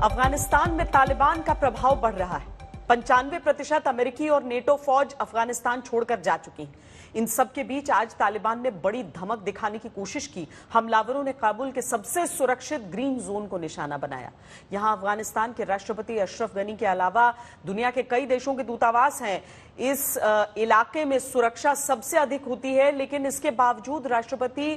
अफगानिस्तान में तालिबान का प्रभाव बढ़ रहा है। 95% अमेरिकी और नेटो फौज अफगानिस्तान छोड़कर जा चुकी हैं। इन सब के बीच आज तालिबान ने बड़ी धमक दिखाने की कोशिश की। हमलावरों ने काबुल के सबसे सुरक्षित ग्रीन जोन को निशाना बनाया। यहां अफगानिस्तान के राष्ट्रपति अशरफ गनी के अलावा दुनिया के कई देशों के दूतावास हैं। इस इलाके में सुरक्षा सबसे अधिक होती है, लेकिन इसके बावजूद राष्ट्रपति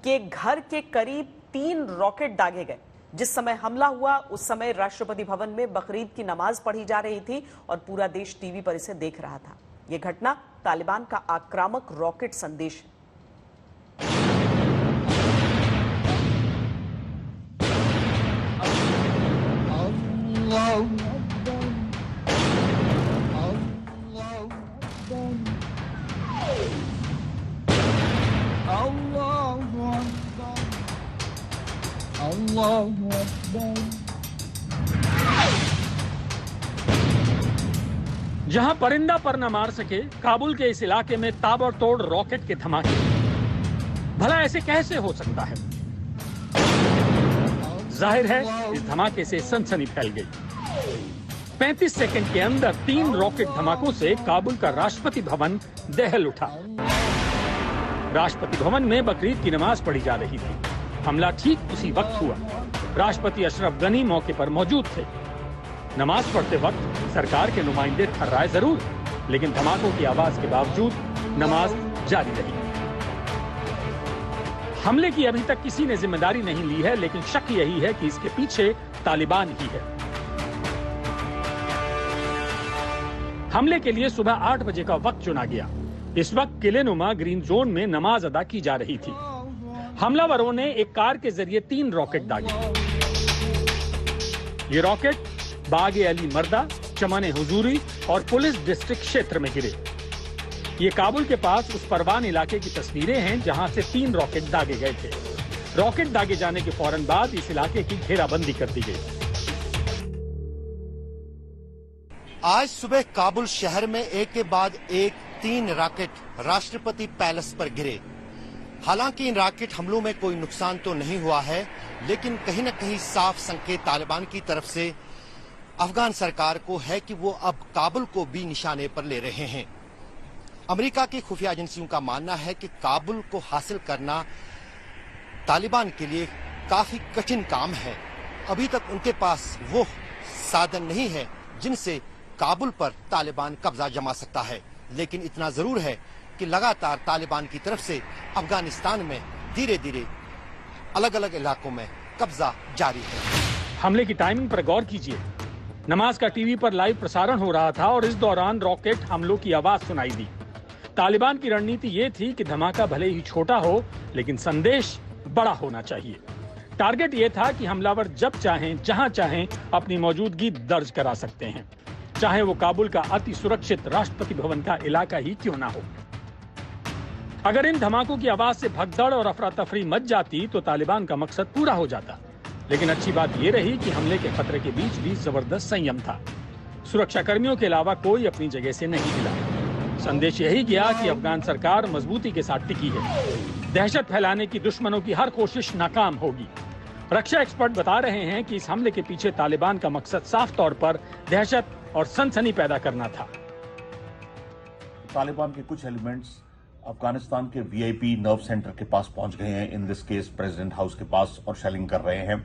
के घर के करीब 3 रॉकेट दागे गए। जिस समय हमला हुआ उस समय राष्ट्रपति भवन में बकरीद की नमाज पढ़ी जा रही थी और पूरा देश टीवी पर इसे देख रहा था। यह घटना तालिबान का आक्रामक रॉकेट संदेश है। जहां परिंदा पर न मार सके, काबुल के इस इलाके में ताबड़तोड़ रॉकेट के धमाके। भला ऐसे कैसे हो सकता है? जाहिर है इस धमाके से सनसनी फैल गई। 35 सेकंड के अंदर 3 रॉकेट धमाकों से काबुल का राष्ट्रपति भवन दहल उठा। राष्ट्रपति भवन में बकरीद की नमाज पढ़ी जा रही थी। हमला ठीक उसी वक्त हुआ। राष्ट्रपति अशरफ गनी मौके पर मौजूद थे। नमाज पढ़ते वक्त सरकार के नुमाइंदे थर्राए जरूर, लेकिन धमाकों की आवाज के बावजूद नमाज जारी रही। हमले की अभी तक किसी ने जिम्मेदारी नहीं ली है, लेकिन शक यही है कि इसके पीछे तालिबान ही है। हमले के लिए सुबह 8 बजे का वक्त चुना गया। इस वक्त किलेनुमा ग्रीन जोन में नमाज अदा की जा रही थी। हमलावरों ने एक कार के जरिए 3 रॉकेट दागे। ये रॉकेट बागे अली मर्दा, चमन हुजूरी और पुलिस डिस्ट्रिक्ट क्षेत्र में गिरे। ये काबुल के पास उस परवान इलाके की तस्वीरें हैं जहां से 3 रॉकेट दागे गए थे। रॉकेट दागे जाने के फौरन बाद इस इलाके की घेराबंदी कर दी गई। आज सुबह काबुल शहर में एक के बाद एक 3 रॉकेट राष्ट्रपति पैलेस पर गिरे। हालांकि इन रॉकेट हमलों में कोई नुकसान तो नहीं हुआ है, लेकिन कहीं न कहीं साफ संकेत तालिबान की तरफ से अफगान सरकार को है कि वो अब काबुल को भी निशाने पर ले रहे हैं। अमेरिका की खुफिया एजेंसियों का मानना है कि काबुल को हासिल करना तालिबान के लिए काफी कठिन काम है। अभी तक उनके पास वो साधन नहीं है जिनसे काबुल पर तालिबान कब्जा जमा सकता है, लेकिन इतना जरूर है कि लगातार तालिबान की तरफ से अफगानिस्तान में धीरे धीरे अलग अलग इलाकों में कब्जा जारी है। हमले की टाइमिंग पर गौर कीजिए। नमाज का टीवी पर लाइव प्रसारण हो रहा था और इस दौरान रॉकेट हमलों की आवाज सुनाई दी। तालिबान की रणनीति ये थी कि धमाका भले ही छोटा हो, लेकिन संदेश बड़ा होना चाहिए। टारगेट ये था कि हमलावर जब चाहें, जहां चाहें अपनी मौजूदगी दर्ज करा सकते हैं, चाहे वो काबुल का अति सुरक्षित राष्ट्रपति भवन का इलाका ही क्यों ना हो। अगर इन धमाकों की आवाज से भगदड़ और अफरा तफरी मच जाती तो तालिबान का मकसद पूरा हो जाता। लेकिन अच्छी बात यह रही कि हमले के खतरे के बीच भी जबरदस्त संयम था। सुरक्षा कर्मियों के अलावा कोई अपनी जगह से नहीं हिला। संदेश यही गया कि अफगान सरकार मजबूती के साथ टिकी है। दहशत फैलाने की दुश्मनों की हर कोशिश नाकाम होगी। रक्षा एक्सपर्ट बता रहे हैं कि इस हमले के पीछे तालिबान का मकसद साफ तौर पर दहशत और सनसनी पैदा करना था। तालिबान के कुछ एलिमेंट्स अफगानिस्तान के वीआईपी नर्व सेंटर के पास पहुंच गए हैं, in this case president house के पास, और शेलिंग कर रहे हैं।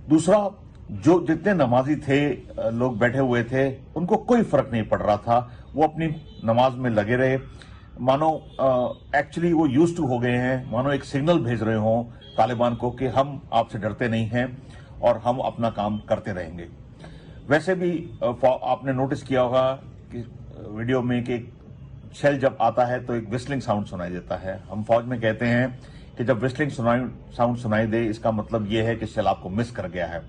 दूसरा, जो जितने नमाजी थे, लोग बैठे हुए थे, उनको कोई फर्क नहीं पड़ रहा था। वो अपनी नमाज में लगे रहे, मानो एक्चुअली वो यूज्ड टू हो गए हैं, मानो एक सिग्नल भेज रहे हों तालिबान को कि हम आपसे डरते नहीं हैं और हम अपना काम करते रहेंगे। वैसे भी आपने नोटिस किया होगा कि वीडियो में कि शेल जब आता है तो एक विस्लिंग साउंड सुनाई देता है। हम फौज में कहते हैं कि जब विस्लिंग साउंड सुनाई दे, इसका मतलब यह है कि शेल आपको मिस कर गया है।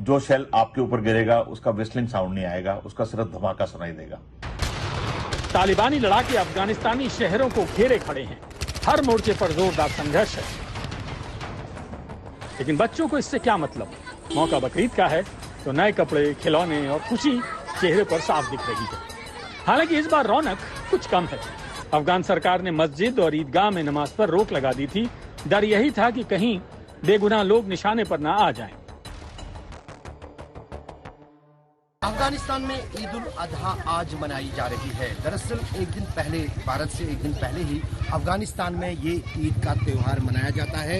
जो शेल आपके ऊपर गिरेगा उसका विस्लिंग साउंड नहीं आएगा, उसका सिर्फ धमाका सुनाई देगा। तालिबानी लड़ाके अफगानिस्तानी शहरों को घेरे खड़े हैं। हर मोर्चे पर जोरदार संघर्ष है। लेकिन बच्चों को इससे क्या मतलब? मौका बकरीद का है तो नए कपड़े, खिलौने और खुशी चेहरे पर साफ दिख रही है। हालांकि इस बार रौनक कुछ कम है। अफगान सरकार ने मस्जिद और ईदगाह में नमाज पर रोक लगा दी थी। डर यही था कि कहीं बेगुनाह लोग निशाने पर ना आ जाएं। अफगानिस्तान में ईद उल अजहा आज मनाई जा रही है। दरअसल एक दिन पहले, भारत से एक दिन पहले ही अफगानिस्तान में ये ईद का त्योहार मनाया जाता है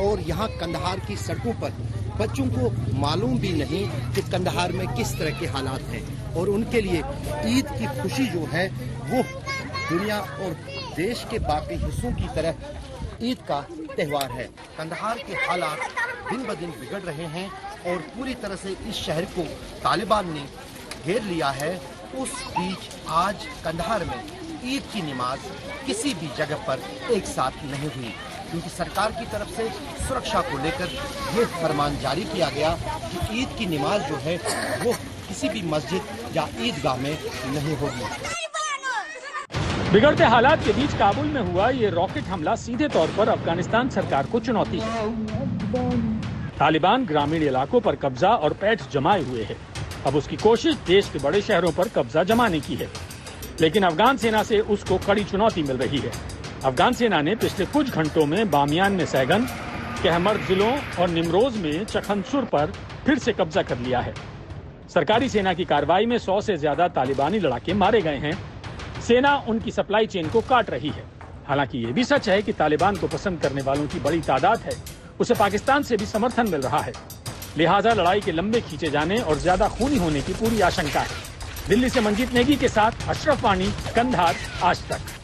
और यहाँ कंदहार की सड़कों पर बच्चों को मालूम भी नहीं कि कंदहार में किस तरह के हालात हैं और उनके लिए ईद की खुशी जो है वो दुनिया और देश के बाकी हिस्सों की तरह ईद का त्योहार है। कंदहार के हालात दिन ब दिन बिगड़ रहे हैं और पूरी तरह से इस शहर को तालिबान ने घेर लिया है। उस बीच आज कंदहार में ईद की नमाज किसी भी जगह पर एक साथ नहीं हुई, क्योंकि सरकार की तरफ से सुरक्षा को लेकर ये फरमान जारी किया गया कि ईद की नमाज जो है वो किसी भी मस्जिद या ईदगाह में नहीं होगी। बिगड़ते हालात के बीच काबुल में हुआ ये रॉकेट हमला सीधे तौर पर अफगानिस्तान सरकार को चुनौती है। तालिबान ग्रामीण इलाकों पर कब्जा और पैठ जमाए हुए है। अब उसकी कोशिश देश के बड़े शहरों पर कब्जा जमाने की है, लेकिन अफगान सेना से उसको कड़ी चुनौती मिल रही है। अफगान सेना ने पिछले कुछ घंटों में बामियान में सैगन, कहमर जिलों और निमरोज में चखनसुर पर फिर से कब्जा कर लिया है। सरकारी सेना की कार्रवाई में 100 से ज्यादा तालिबानी लड़ाके मारे गए हैं। सेना उनकी सप्लाई चेन को काट रही है। हालांकि ये भी सच है कि तालिबान को पसंद करने वालों की बड़ी तादाद है, उसे पाकिस्तान से भी समर्थन मिल रहा है। लिहाजा लड़ाई के लंबे खींचे जाने और ज्यादा खूनी होने की पूरी आशंका है। दिल्ली से मंजीत नेगी के साथ अशरफ वानी, कंधार, आज तक।